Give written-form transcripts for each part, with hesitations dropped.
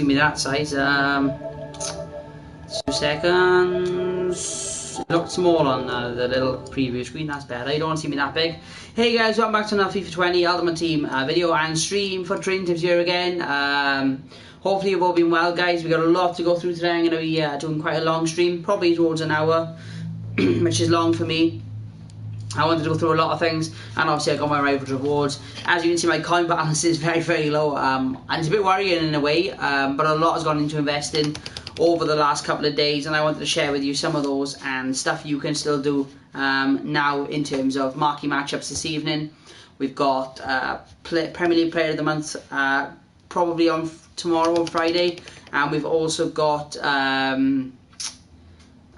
give me that size. 2 seconds. It looked small on the little preview screen. That's better. You don't want to see me that big. Hey guys, welcome back to another FIFA 20 Ultimate Team video and stream for training tips here again. Hopefully you've all been well, guys. We've got a lot to go through today. I'm going to be doing quite a long stream, probably towards an hour, which is long for me. I wanted to go through a lot of things, and obviously I got my rival rewards. As you can see, my coin balance is very, very low, and it's a bit worrying in a way, but a lot has gone into investing over the last couple of days, and I wanted to share with you some of those and stuff you can still do now in terms of marquee matchups this evening. We've got Premier League Player of the Month probably on tomorrow on Friday, and we've also got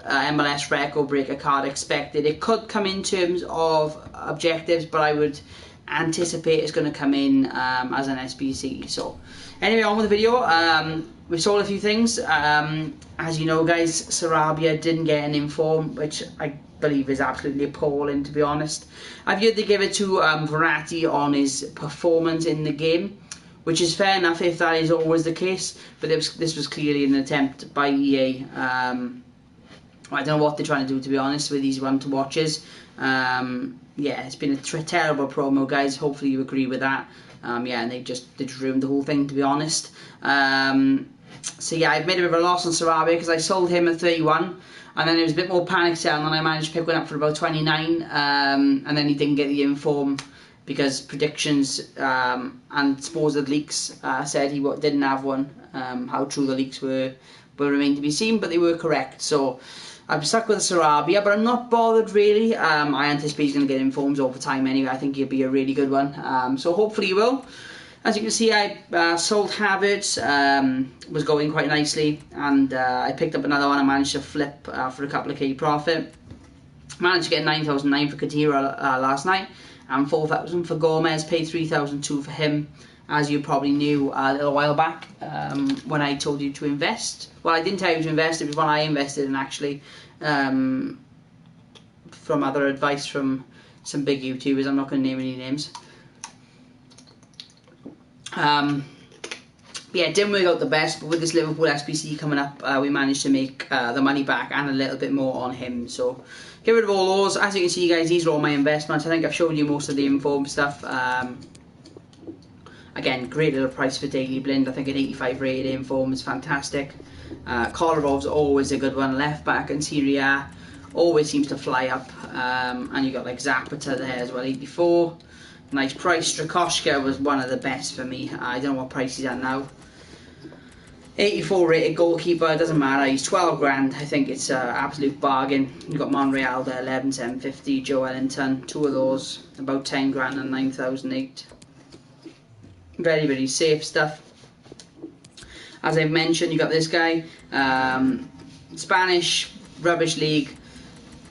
MLS record breaker card expected. It could come in terms of objectives, but I would anticipate it's going to come in as an SBC. So anyway, on with the video. We sold a few things. As you know, guys, Sarabia didn't get an inform, which I believe is absolutely appalling, to be honest. I've heard they give it to Verratti on his performance in the game, which is fair enough if that is always the case, but this was clearly an attempt by EA. I don't know what they're trying to do, to be honest, with these one-to-watches. Yeah, it's been a terrible promo, guys. Hopefully you agree with that. Yeah, and they just ruined the whole thing, to be honest. So yeah, I've made a bit of a loss on Sarabia because I sold him at 31, and then it was a bit more panic selling, and I managed to pick one up for about 29, and then he didn't get the inform because predictions and supposed leaks said he didn't have one. How true the leaks were will remain to be seen, but they were correct. So I'm stuck with Sarabia, but I'm not bothered really. I anticipate he's going to get informs over time anyway. I think he'll be a really good one. So hopefully he will. As you can see, I sold Havertz, was going quite nicely, and I picked up another one. I managed to flip for a couple of K profit. Managed to get 9,009 for Kadira last night, and 4,000 for Gomez. Paid 3,002 for him, as you probably knew a little while back when I told you to invest. Well, I didn't tell you to invest, it was one I invested in actually, from other advice from some big YouTubers. I'm not going to name any names. Yeah, it didn't work out the best, but with this Liverpool SBC coming up, we managed to make the money back and a little bit more on him. So get rid of all those. As you can see, guys, these are all my investments. I think I've shown you most of the inform stuff. Again, great little price for Daily Blind. I think an 85 rated inform is fantastic. Kolerov's always a good one. Left back and Serie A always seems to fly up. And you got like Zapata there as well, 84. Nice price. Strakoschka was one of the best for me. I don't know what price he's at now. 84 rated goalkeeper, it doesn't matter. He's 12 grand. I think it's an absolute bargain. You've got Monreal there, 11,750. Joe Ellington, two of those, about 10 grand and 9,008. Very, very safe stuff. As I've mentioned, you got this guy, Spanish rubbish league,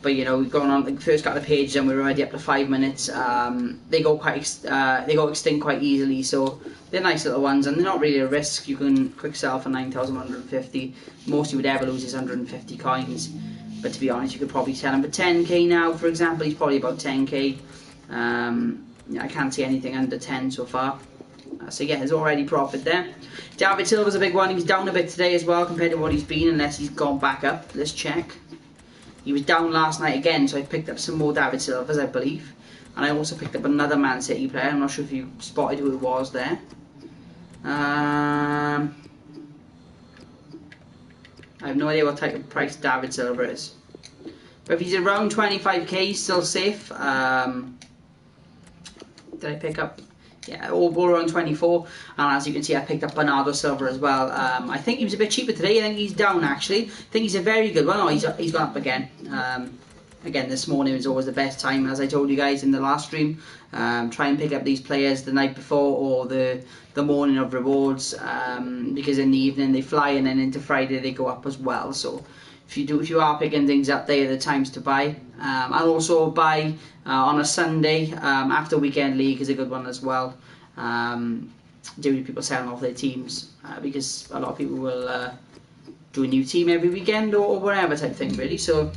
but you know, we've gone on the first couple of pages and we're already up to 5 minutes. They go extinct quite easily, so they're nice little ones, and they're not really a risk. You can quick sell for 9,150. Most you would ever lose is 150 coins, but to be honest, you could probably sell him for 10k now. For example, he's probably about 10k. I can't see anything under 10 so far. So yeah, there's already profit there. David Silva's a big one. He's down a bit today as well compared to what he's been, unless he's gone back up. Let's check. He was down last night again, so I picked up some more David Silvas, I believe. And I also picked up another Man City player. I'm not sure if you spotted who it was there. I have no idea what type of price David Silva is. But if he's around 25k, he's still safe. Did I pick up? Yeah, all around 24, and as you can see, I picked up Bernardo Silva as well. I think he was a bit cheaper today. I think he's down actually. I think he's a very good one. Oh, he's gone up again. Again, this morning was always the best time, as I told you guys in the last stream. Try and pick up these players the night before or the morning of rewards, because in the evening they fly, and then into Friday they go up as well. So if you are picking things up, they are the times to buy. I'll also buy on a Sunday after weekend league is a good one as well. Due to people selling off their teams, because a lot of people will do a new team every weekend or whatever type thing really. So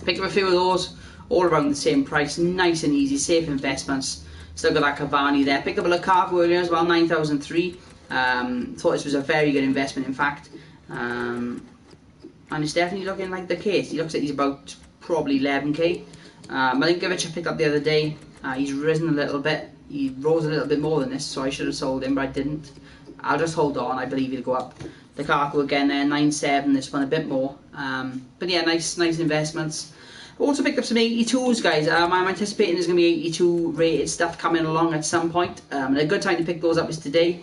pick up a few of those, all around the same price, nice and easy, safe investments. Still got that Cavani there. Picked up a Lukaku earlier as well, 9,003. Thought this was a very good investment, in fact. And it's definitely looking like the case. He looks like he's about probably 11k. Milinkovic I picked up the other day. He's risen a little bit. He rose a little bit more than this, so I should have sold him, but I didn't. I'll just hold on. I believe he'll go up. Lukaku again there, 9.7. This one a bit more. But yeah, nice investments. Also picked up some 82s, guys. I'm anticipating there's going to be 82 rated stuff coming along at some point. And a good time to pick those up is today.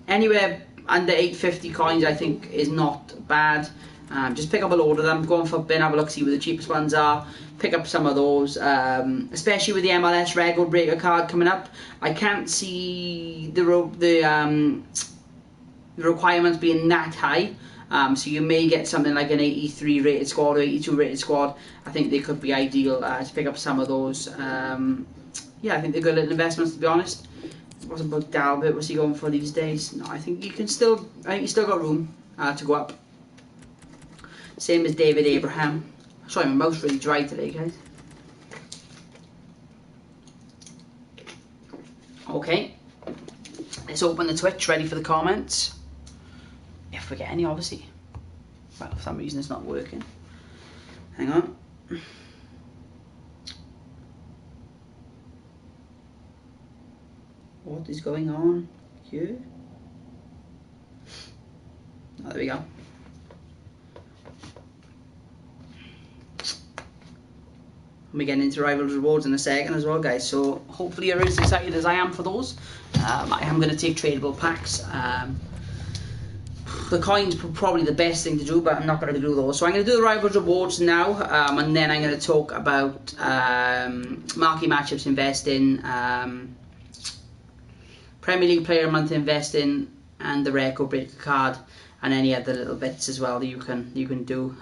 Anywhere under 850 coins, I think, is not bad. Just pick up a load of them, go on for bin, have a look, see where the cheapest ones are. Pick up some of those, especially with the MLS record breaker card coming up. I can't see the requirements being that high. So you may get something like an 83 rated squad or 82 rated squad. I think they could be ideal to pick up some of those. Yeah, I think they're good little investments, to be honest. What about Dalbert? What's he going for these days? No, I think you can still. I think you still got room to go up. Same as David Abraham. Sorry, my mouth's really dry today, guys. Okay, let's open the Twitch, ready for the comments. If we get any, obviously. Well, for some reason it's not working. Hang on. What is going on here? Oh, there we go. We're getting into Rivals Rewards in a second as well, guys, so hopefully you're as excited as I am for those. I am going to take tradable packs. The coins are probably the best thing to do, but I'm not going to do those. So I'm going to do the Rivals Rewards now, and then I'm going to talk about marquee matchups investing, Premier League Player of the Month investing, and the record breaker card, and any other little bits as well that you can do.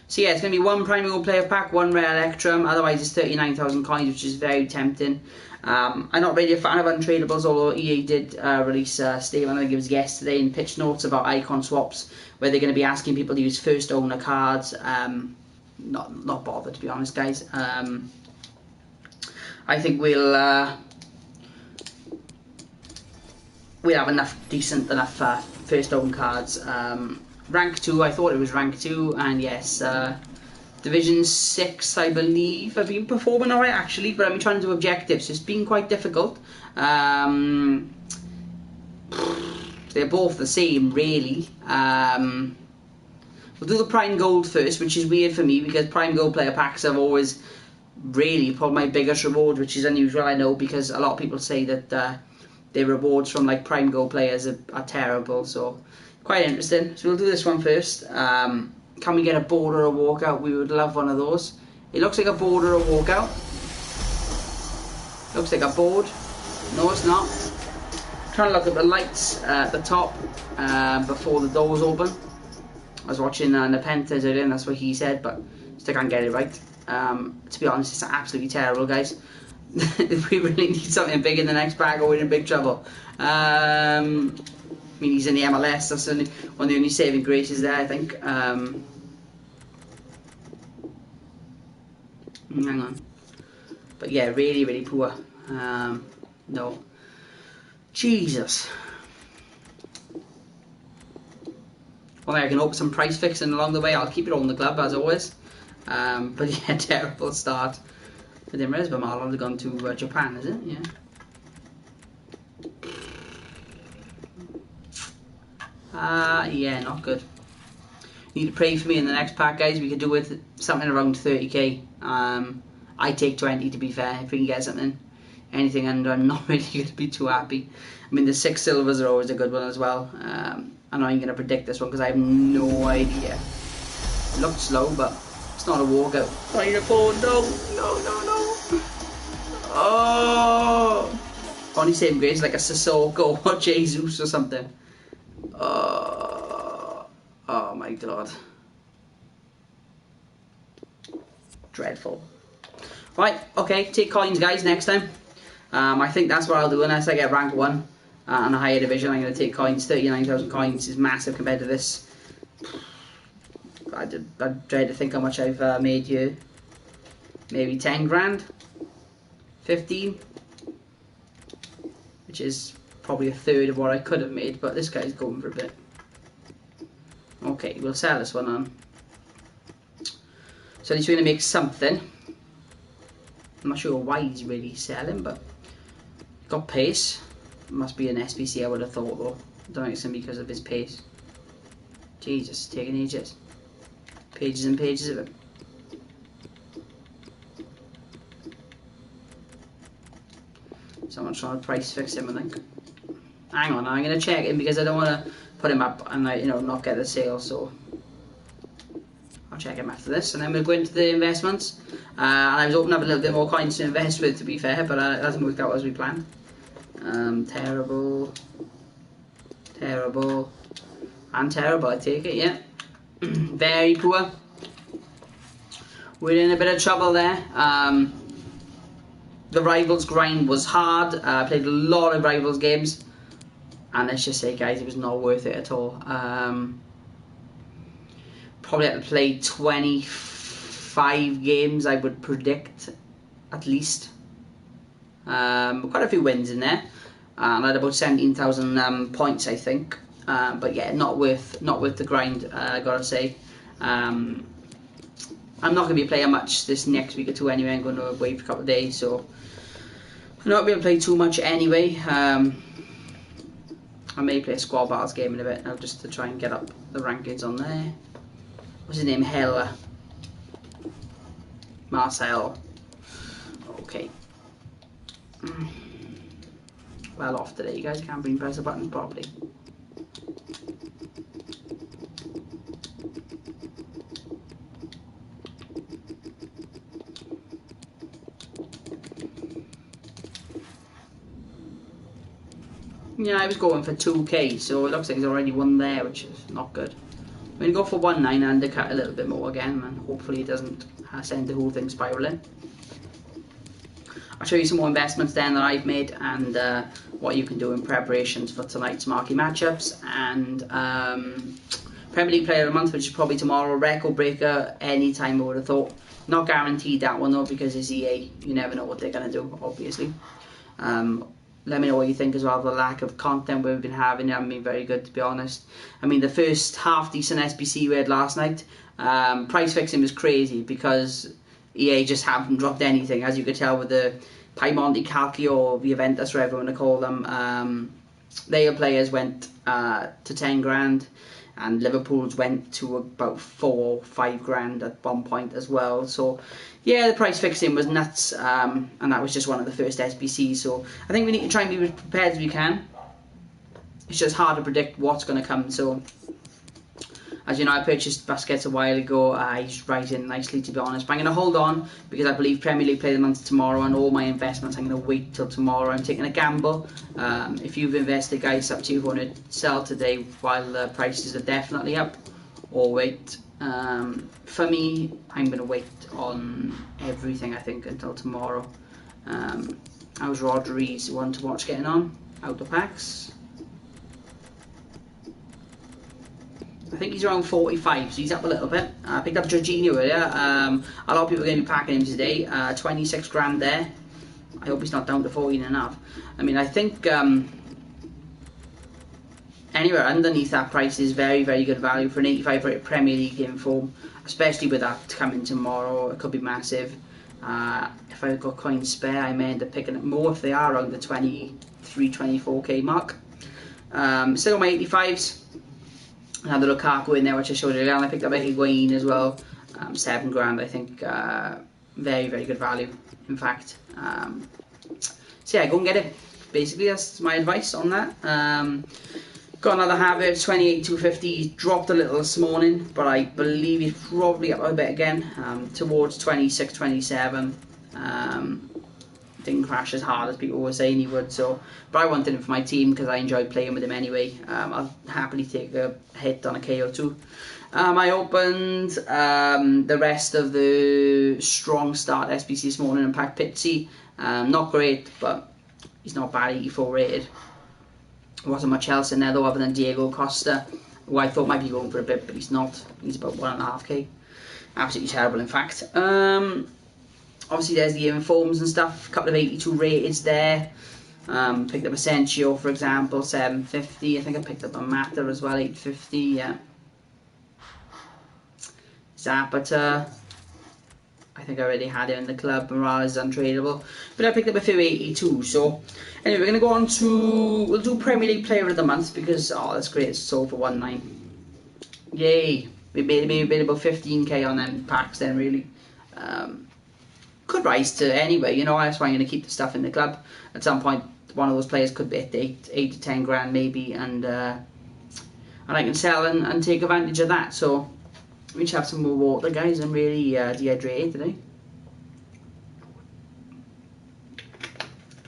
So yeah, it's going to be one Premier League Player pack, one Rare Electrum, otherwise it's 39,000 coins, which is very tempting. I'm not really a fan of untradables, although EA did release a statement, I think it was yesterday, in pitch notes about icon swaps, where they're going to be asking people to use first owner cards. Not bothered, to be honest, guys. I think we'll have decent enough first own cards. Rank 2, I thought it was rank 2, and yes, Division 6, I believe. I've been performing alright actually, but I've been trying to do objectives, so it's been quite difficult. They're both the same, really. We'll do the Prime Gold first, which is weird for me, because Prime Gold player packs have always really pulled my biggest reward, which is unusual, I know, because a lot of people say that their rewards from like Prime Gold players are terrible, so quite interesting. So we'll do this one first. Can we get a board or a walkout? We would love one of those. It looks like a board or a walkout. Looks like a board. No, it's not. I'm trying to look at the lights at the top before the doors open. I was watching Nepenthes earlier, and that's what he said, but still can't get it right. To be honest, it's absolutely terrible, guys. We really need something big in the next pack, or we're in big trouble. I mean, he's in the MLS, that's one of the only saving graces there, I think. Hang on. But yeah, really, really poor. No. Jesus. Well, I can hope some price fixing along the way. I'll keep it on the club, as always. But yeah, terrible start. I didn't realize Bamala had gone to Japan, is it? Yeah. Yeah, not good. You need to pray for me in the next pack, guys. We could do with something around 30k. I take 20, to be fair, if we can get something. Anything under, I'm not really going to be too happy. I mean, the 6 silvers are always a good one as well. I'm not even going to predict this one because I have no idea. It looked slow, but it's not a walkout. Pineapple, no. Oh! Only saving grace like a Sissoko or Jesus or something. Oh my god. Dreadful. Right, okay, take coins, guys, next time. I think that's what I'll do unless I get rank 1 on a higher division. I'm going to take coins. 39,000 coins is massive compared to this. I dread to think how much I've made here. Maybe 10 grand? 15? Which is probably a third of what I could have made, but this guy's going for a bit. Okay, we'll sell this one on. So at least we're going to make something. I'm not sure why he's really selling, but got pace. Must be an SBC, I would have thought, though. I don't think it's going to be because of his pace. Jesus, it's taking ages. Pages and pages of it. Someone's trying to price fix him, I think. Hang on, I'm going to check him because I don't want to put him up and not get the sale, so I'll check him after this, and then we'll go into the investments. And I was hoping to have a little bit more coins to invest with, to be fair, but it hasn't worked out as we planned. Terrible, terrible, and terrible, I take it, yeah. Very poor. We're in a bit of trouble there. The Rivals grind was hard. I played a lot of Rivals games, and let's just say, guys, it was not worth it at all. Probably had to play 25 games, I would predict, at least. Quite a few wins in there. I had about 17,000 points, I think. But yeah, not worth the grind, I gotta say. I'm not going to be playing much this next week or two anyway. I'm going to wait for a couple of days, so I'm not going to be able to play too much anyway. I may play a squad battles game in a bit now, just to try and get up the rankings on there. What's his name? Hella. Marcel. Okay. Well off today, you guys can't press the button properly. Yeah, I was going for 2k, so it looks like he's already won there, which is not good. I'm going to go for 1.9 undercut a little bit more again, and hopefully it doesn't send the whole thing spiralling. I'll show you some more investments then that I've made, and what you can do in preparations for tonight's marquee matchups, and Premier League Player of the Month, which is probably tomorrow. Record breaker anytime, I would have thought. Not guaranteed that one though, because it's EA. You never know what they're going to do, obviously. Let me know what you think as well of the lack of content we've been having. It hasn't been very good, to be honest. I mean, the first half decent SBC we had last night, price fixing was crazy because EA just haven't dropped anything, as you could tell with the Piemonte Calcio or the Juventus, whatever you want to call them. Their players went to 10 grand, and Liverpool's went to about 4 or 5 grand at one point as well. So yeah, the price fixing was nuts, and that was just one of the first SBCs. So I think we need to try and be as prepared as we can. It's just hard to predict what's going to come. So as you know, I purchased Busquets a while ago. He's rising nicely, to be honest. But I'm going to hold on because I believe Premier League Player of the Month tomorrow, and all my investments I'm going to wait till tomorrow. I'm taking a gamble. If you've invested, guys, it's up to you if you want to sell today while the prices are definitely up, or wait. For me, I'm going to wait on everything, I think, until tomorrow. How's Rodri's one to watch getting on? Out the packs. I think he's around 45, so he's up a little bit. I picked up Jorginho earlier. A lot of people are going to be packing him today. 26 grand there. I hope he's not down to 14 and a half. I mean, I think anywhere underneath that price is very, very good value for an 85 rated Premier League inform, especially with that coming tomorrow. It could be massive. If I've got coins spare, I may end up picking up more if they are around the 23, 24k mark. Still on my 85s. Another Lukaku in there, which I showed you earlier. And I picked up a Higuain as well. 7 grand, I think. Very, very good value, in fact. So yeah, go and get it. Basically, that's my advice on that. Got another Havertz, 28,250. Dropped a little this morning, but I believe he's probably up a bit again, towards 26, 27. Didn't crash as hard as people were saying he would, but I wanted him for my team because I enjoyed playing with him anyway. I'll happily take a hit on a KO2. I opened the rest of the strong start SBC this morning and packed Pizzi. Not great, but he's not bad, 84 rated. Wasn't much else in there though other than Diego Costa, who I thought might be going for a bit, but he's not. He's about 1.5k. Absolutely terrible, in fact. Obviously there's the informs and stuff, a couple of 82 rateds there. Picked up Asensio, for example, 750. I think I picked up a Mata as well, 850. Yeah. Zapata, I think I already had him in the club. Morales is untradeable, but I picked up a few 82. So anyway, we're gonna go on to, we'll do Premier League Player of the Month because that's great. It's sold for 1.9. Yay! We made about 15k on them packs then, really. Could rise to anyway, you know. That's why I'm going to keep the stuff in the club. At some point, one of those players could be at 8 to 10 grand maybe, and I can sell and take advantage of that. So we should have some more water, guys. I'm really dehydrated today.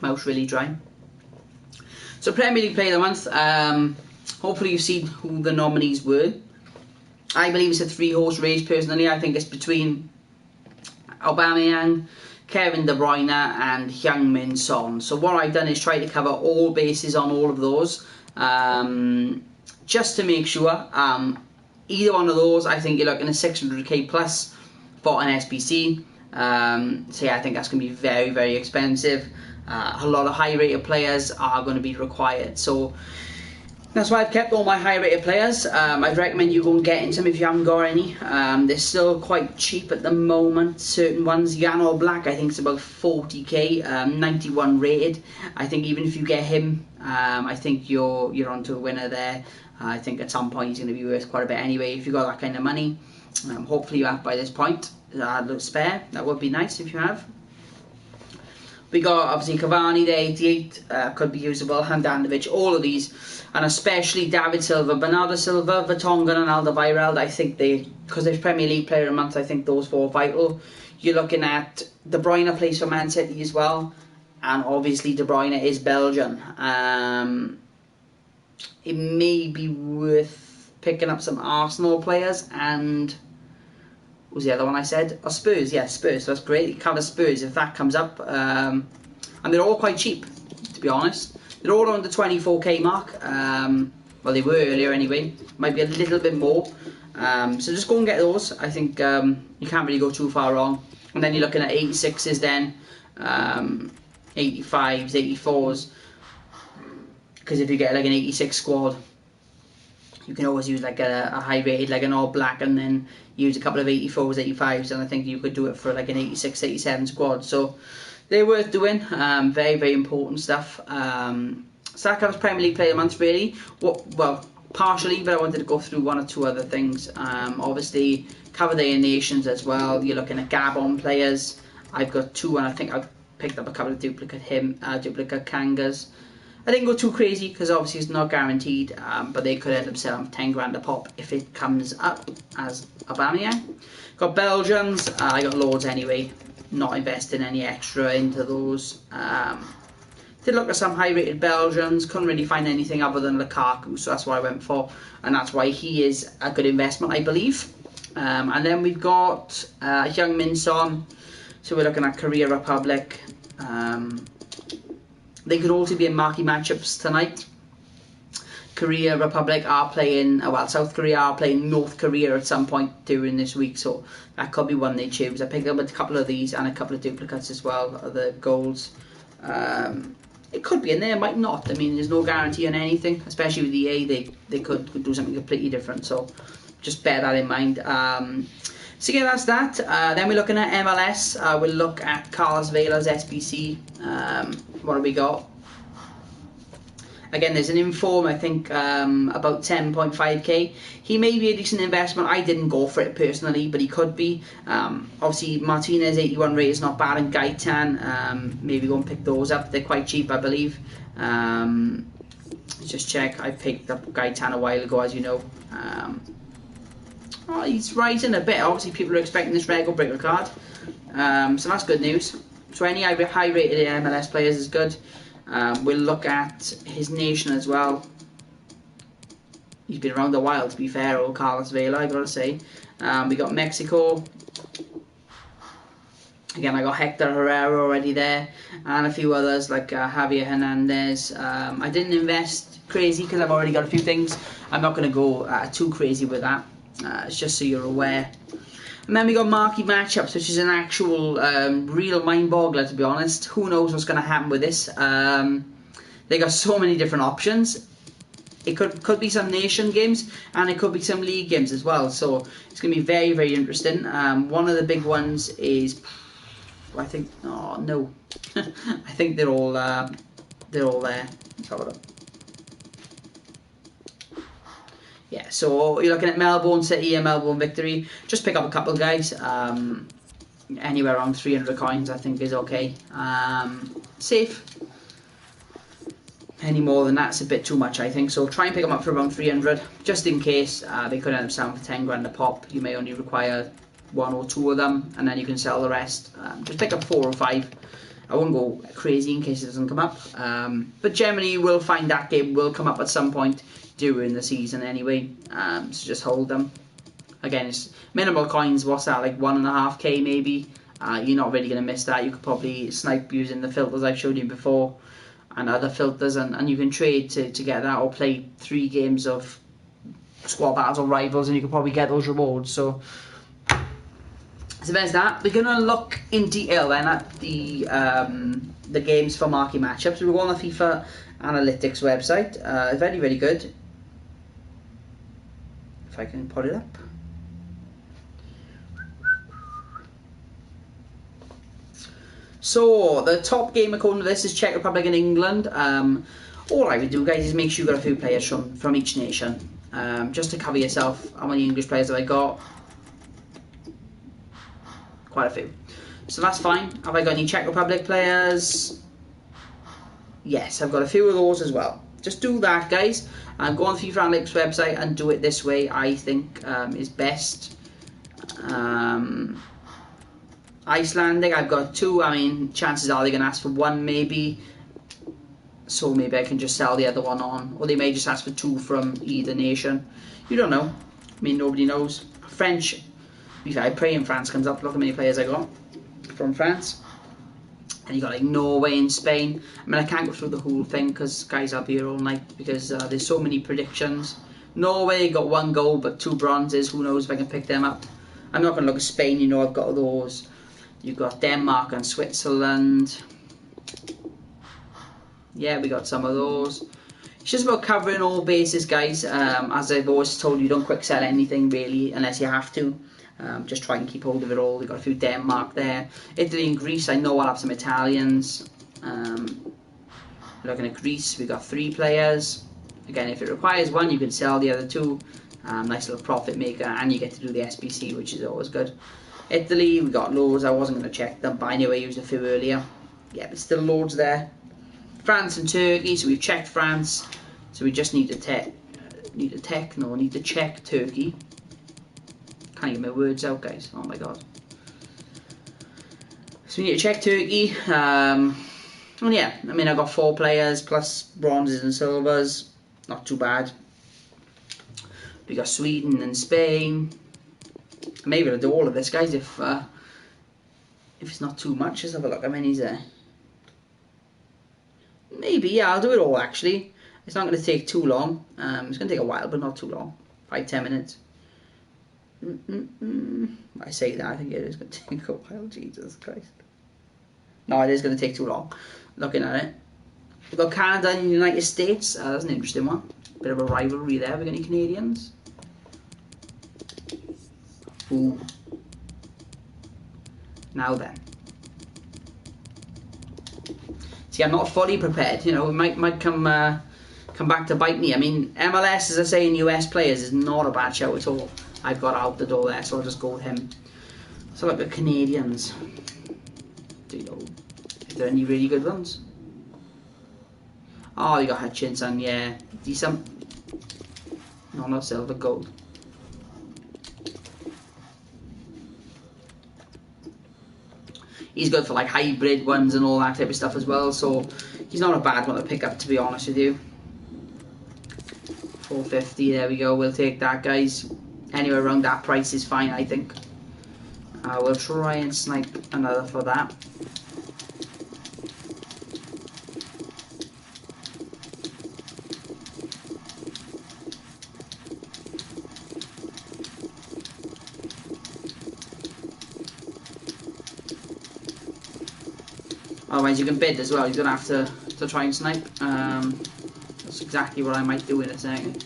Mouth's really dry. So Premier League Player of the Month. Hopefully you've seen who the nominees were. I believe it's a 3-horse race personally. I think it's between Aubameyang, Kevin De Bruyne and Heung-min Son. So what I've done is try to cover all bases on all of those, just to make sure. Either one of those, I think you're looking at 600k plus for an SBC. So yeah, I think that's going to be very, very expensive. A lot of high rated players are going to be required. So that's why I've kept all my high rated players. I'd recommend you go and get in some if you haven't got any. They're still quite cheap at the moment. Certain ones, Jan Black, I think it's about 40k, 91 rated. I think even if you get him, I think you're onto a winner there. I think at some point he's going to be worth quite a bit anyway if you've got that kind of money. Hopefully you have by this point. A little spare, that would be nice if you have. We got obviously Cavani there, 88, could be usable, Handanovic, all of these, and especially David Silva, Bernardo Silva, Vertonghen and Alderweireld. I think because they're Premier League Player of the Month, I think those four are vital. You're looking at De Bruyne plays for Man City as well, and obviously De Bruyne is Belgian. It may be worth picking up some Arsenal players, and what was the other one I said? Oh, Spurs, yeah, Spurs. So that's great. It covers Spurs if that comes up. And they're all quite cheap, to be honest. They're all around the 24k mark. Well, they were earlier anyway. Might be a little bit more. So just go and get those. I think you can't really go too far wrong. And then you're looking at 86s then, 85s, 84s. Because if you get like an 86 squad, you can always use like a high rated, like an all black, and then use a couple of 84s, 85s, and I think you could do it for like an 86, 87 squad. So they're worth doing. Very, very important stuff. So that covers Premier League Player of the Month really. Well, partially, but I wanted to go through one or two other things. Obviously, cover their nations as well. You're looking at Gabon players. I've got two, and I think I've picked up a couple of duplicate Kangas. I didn't go too crazy because obviously it's not guaranteed, but they could end up selling 10 grand a pop if it comes up as Aubameyang. Got Belgians, I got loads anyway, not investing any extra into those. Did look at some high rated Belgians, couldn't really find anything other than Lukaku, so that's what I went for, and that's why he is a good investment, I believe. And then we've got Heung-min Son, so we're looking at Korea Republic. They could also be in marquee matchups tonight. Korea Republic are playing, well, South Korea are playing North Korea at some point during this week, so that could be one they choose. I picked up a couple of these and a couple of duplicates as well, of the goals. It could be in there, might not. I mean, there's no guarantee on anything, especially with EA, they could do something completely different, so just bear that in mind. So yeah, that's that. Then we're looking at MLS. We'll look at Carlos Vela's SBC. What have we got? Again, there's an inform, I think, about 10.5k. He may be a decent investment. I didn't go for it personally, but he could be. Obviously, Martinez 81 rate is not bad, and Gaitan, maybe go and pick those up. They're quite cheap, I believe. Let's just check. I picked up Gaitan a while ago, as you know. Oh, he's rising a bit. Obviously, people are expecting this record breaker card. So that's good news. So any high rated MLS players is good. We'll look at his nation as well. He's been around a while, to be fair, old Carlos Vela, I gotta say. We got Mexico. Again, I got Hector Herrera already there, and a few others like Javier Hernandez. I didn't invest crazy because I've already got a few things. I'm not going to go too crazy with that. It's just so you're aware. And then we got marquee matchups, which is an actual real mind boggler, to be honest. Who knows what's going to happen with this? They got so many different options. It could be some nation games, and it could be some league games as well. So it's going to be very, very interesting. One of the big ones is, I think, oh no, I think they're all there. Let's have a look. Yeah, so you're looking at Melbourne City and Melbourne Victory. Just pick up a couple, guys. Anywhere around 300 coins, I think, is okay. Safe. Any more than that's a bit too much, I think. So try and pick them up for around 300, just in case they could end up selling for 10 grand a pop. You may only require 1 or 2 of them, and then you can sell the rest. Just pick up 4 or 5. I won't go crazy in case it doesn't come up. But generally, you will find that game will come up at some point during the season anyway. So just hold them. Again, it's minimal coins. What's that, like 1.5k maybe? You're not really going to miss that. You could probably snipe using the filters I've showed you before, and other filters, and you can trade to get that, or play 3 games of squad battles or rivals, and you can probably get those rewards. So there's that. We're going to look in detail then at the games for marquee matchups. We'll go on the FIFA Analytics website. Very, very good. If I can put it up. So, the top game according to this is Czech Republic and England. All I would do, guys, is make sure you've got a few players from each nation. Just to cover yourself. How many English players have I got? Quite a few. So that's fine. Have I got any Czech Republic players? Yes, I've got a few of those as well. Just do that, guys. Go on the FIFA Analytics website and do it this way, I think is best. Icelandic, I've got 2. I mean, chances are they're going to ask for 1 maybe. So maybe I can just sell the other one on. Or they may just ask for 2 from either nation. You don't know. I mean, nobody knows. French, I pray in France comes up. Look how many players I got from France. And you got like Norway and Spain. I mean, I can't go through the whole thing because, guys, I'll be here all night because there's so many predictions. Norway got 1 gold but 2 bronzes. Who knows if I can pick them up. I'm not going to look at Spain. You know I've got those. You've got Denmark and Switzerland. Yeah, we got some of those. It's just about covering all bases, guys. As I've always told you, don't quick sell anything really unless you have to. Just try and keep hold of it all. We've got a few Denmark there. Italy and Greece, I know I'll have some Italians. Looking at Greece, we've got 3 players. Again, if it requires 1, you can sell the other 2. Nice little profit maker, and you get to do the SBC, which is always good. Italy, we got loads. I wasn't going to check them, but anyway, I used a few earlier. Yeah, but still loads there. France and Turkey, so we've checked France. So we just need to check Turkey. Can't get my words out, guys. Oh my god. So we need to check Turkey. And yeah, I mean, I got 4 players plus bronzes and silvers. Not too bad. We got Sweden and Spain. Maybe I'll do all of this, guys, if it's not too much. Let's have a look. How many's there? Maybe, yeah, I'll do it all, actually. It's not going to take too long. It's going to take a while, but not too long. 5-10 minutes. I say that, I think it is going to take a while. Jesus Christ. No, it is going to take too long. Looking at it. We've got Canada and the United States. That's an interesting one. Bit of a rivalry there. Have we got any Canadians? Ooh. Now then. See, I'm not fully prepared. You know, it might come back to bite me. I mean, MLS, as I say, in US players is not a bad show at all. I've got out the door there, so I'll just go with him. So look at Canadians. Do you know, is there any really good ones? Oh, you got Hutchinson, yeah. Decent. No, not silver, gold. He's good for like hybrid ones and all that type of stuff as well, so he's not a bad one to pick up, to be honest with you. 450, there we go, we'll take that, guys. Anywhere around that price is fine, I think. We'll try and snipe another for that. Otherwise you can bid as well, you're going to have to to try and snipe. That's exactly what I might do in a second.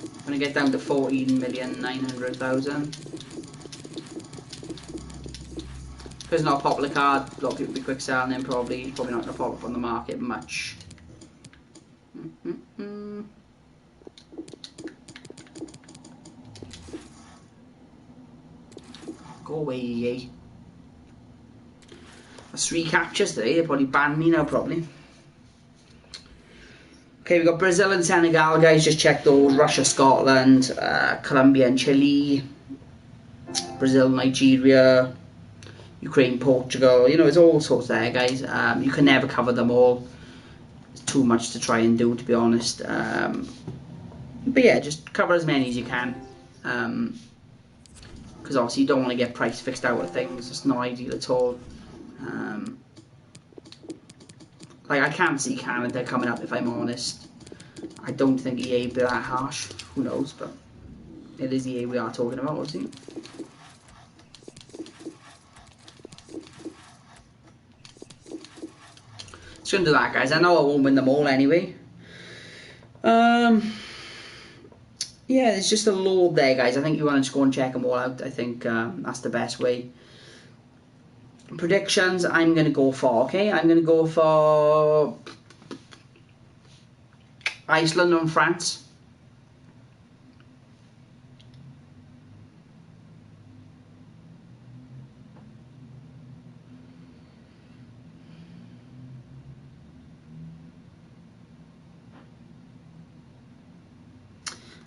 I'm going to get down to 14,900,000. Because it's not a popular card, a lot of people will be quick selling them, probably not going to pop up on the market much. Go away, EA. That's 3 captures today, they'll probably ban me now, probably. Okay, we've got Brazil and Senegal, guys, just check those. Russia, Scotland, Colombia and Chile. Brazil, Nigeria, Ukraine, Portugal. You know, it's all sorts there, guys. You can never cover them all. It's too much to try and do, to be honest. But yeah, just cover as many as you can. Because obviously you don't want to get price fixed out of things. It's not ideal at all. Like, I can't see Canada coming up, if I'm honest. I don't think EA would be that harsh. Who knows, but it is EA we are talking about, obviously. Just gonna do that, guys. I know I won't win them all anyway. Yeah, there's just a load there, guys. I think you want to just go and check them all out. I think that's the best way. Predictions, I'm going to go for, okay? I'm going to go for Iceland and France.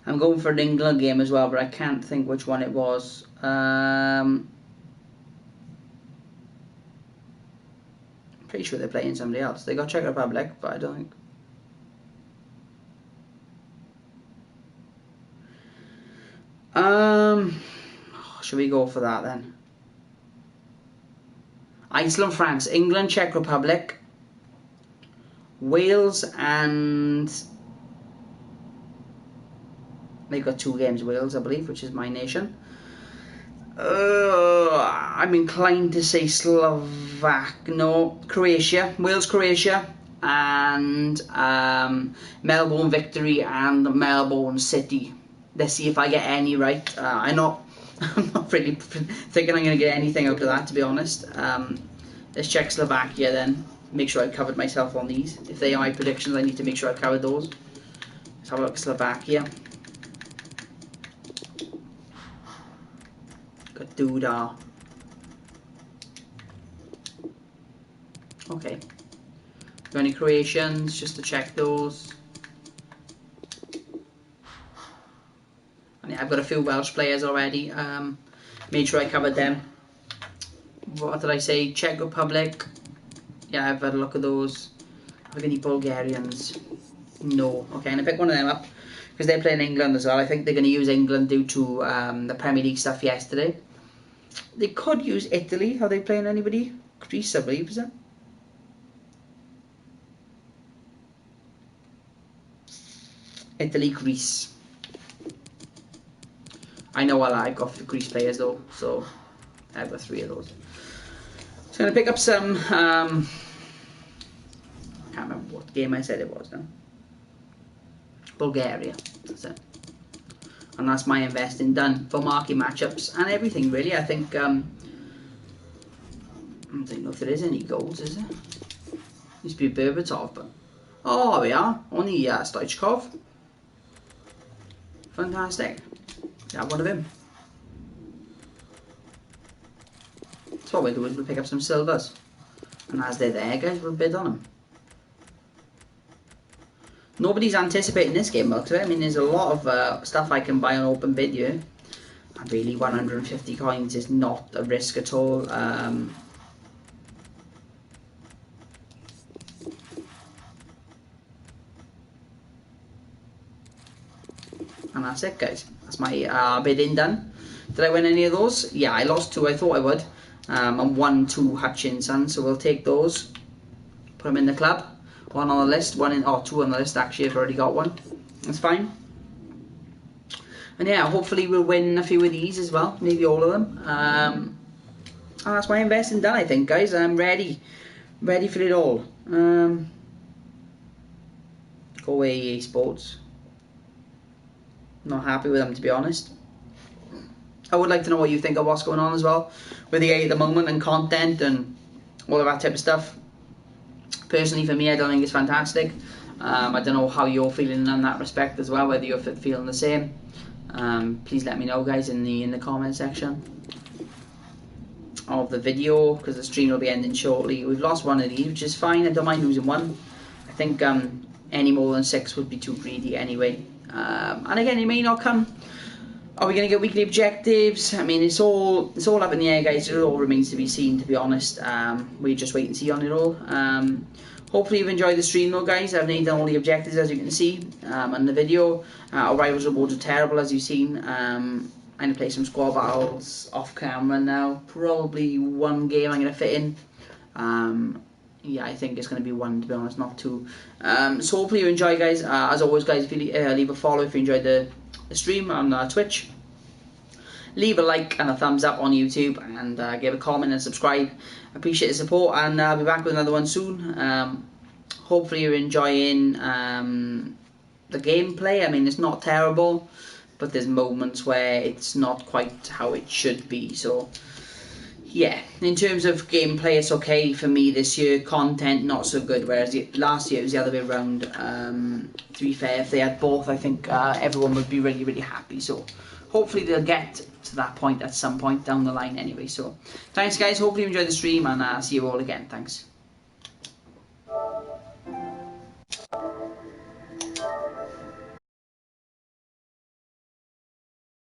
I'm going for an England game as well, but I can't think which one it was. Pretty sure they're playing somebody else. They got Czech Republic, but I don't think. Should we go for that then? Iceland, France, England, Czech Republic, Wales, and they've got 2 games. Wales, I believe, which is my nation. I'm inclined to say Croatia, Wales, Croatia, and Melbourne victory and Melbourne City. Let's see if I get any right. I'm not really thinking I'm going to get anything out of that, to be honest. Let's check Slovakia then. Make sure I covered myself on these. If they are my predictions, I need to make sure I covered those. Let's have a look at Slovakia. Duda. Okay. Got any Croatians? Just to check those. And yeah, I've got a few Welsh players already. Made sure I covered them. What did I say? Czech Republic. Yeah, I've had a look at those. Have I got any Bulgarians? No. Okay, I'm going to pick one of them up. Because they're playing England as well. I think they're going to use England due to the Premier League stuff yesterday. They could use Italy. Are they playing anybody? Greece, I believe, is it? Italy, Greece. I know I've got Greece players though, so I've got 3 of those. So I'm going to pick up some, I can't remember what game I said it was now. Bulgaria, that's it. And that's my investing done for market matchups and everything really. I think, I don't know if there is any goals, is there? Used to be Berbatov, but... Oh, we are. Only Stoichkov. Fantastic. Yeah, one of him. So what we'll do is we'll pick up some silvers. And as they're there, guys, we'll bid on them. Nobody's anticipating this game, though. I mean, there's a lot of stuff I can buy on open bid here. And really, 150 coins is not a risk at all. And that's it, guys. That's my bidding done. Did I win any of those? Yeah, I lost 2. I thought I would. And 1, 2 Hutchinson. So we'll take those. Put them in the club. 1 on the list. 2 on the list. Actually, I've already got 1. That's fine. And yeah, hopefully we'll win a few of these as well. Maybe all of them. And that's my investing done, I think, guys. I'm ready for it all. Go away, EA Sports. Not happy with them, to be honest. I would like to know what you think of what's going on as well with EA at the moment and content and all of that type of stuff. Personally, for me, I don't think it's fantastic. I don't know how you're feeling in that respect as well, whether you're feeling the same. Please let me know, guys, in the comment section of the video, because the stream will be ending shortly. We've lost one of these, which is fine. I don't mind losing one. I think any more than 6 would be too greedy anyway. And again, it may not come. Are we going to get weekly objectives? I mean, it's all up in the air, guys. It all remains to be seen, to be honest. We just wait and see on it all. Hopefully you've enjoyed the stream though, guys. I've named down all the objectives, as you can see in the video. Our rivals rewards are terrible, as you've seen. I'm going to play some squad battles off camera now. Probably one game I'm going to fit in. Yeah, I think it's going to be one, to be honest, not 2. So hopefully you enjoy, guys. As always, guys, if you leave a follow if you enjoyed the stream on Twitch. Leave a like and a thumbs up on YouTube, and give a comment and subscribe. I appreciate the support, and I'll be back with another one soon. Hopefully you're enjoying the gameplay. I mean, it's not terrible, but there's moments where it's not quite how it should be. So yeah, in terms of gameplay, it's okay for me this year. Content, not so good, whereas last year it was the other way around. To be fair, if they had both, I think everyone would be really, really happy. So hopefully they'll get to that point at some point down the line anyway. So thanks, guys. Hopefully you enjoyed the stream, and see you all again. Thanks.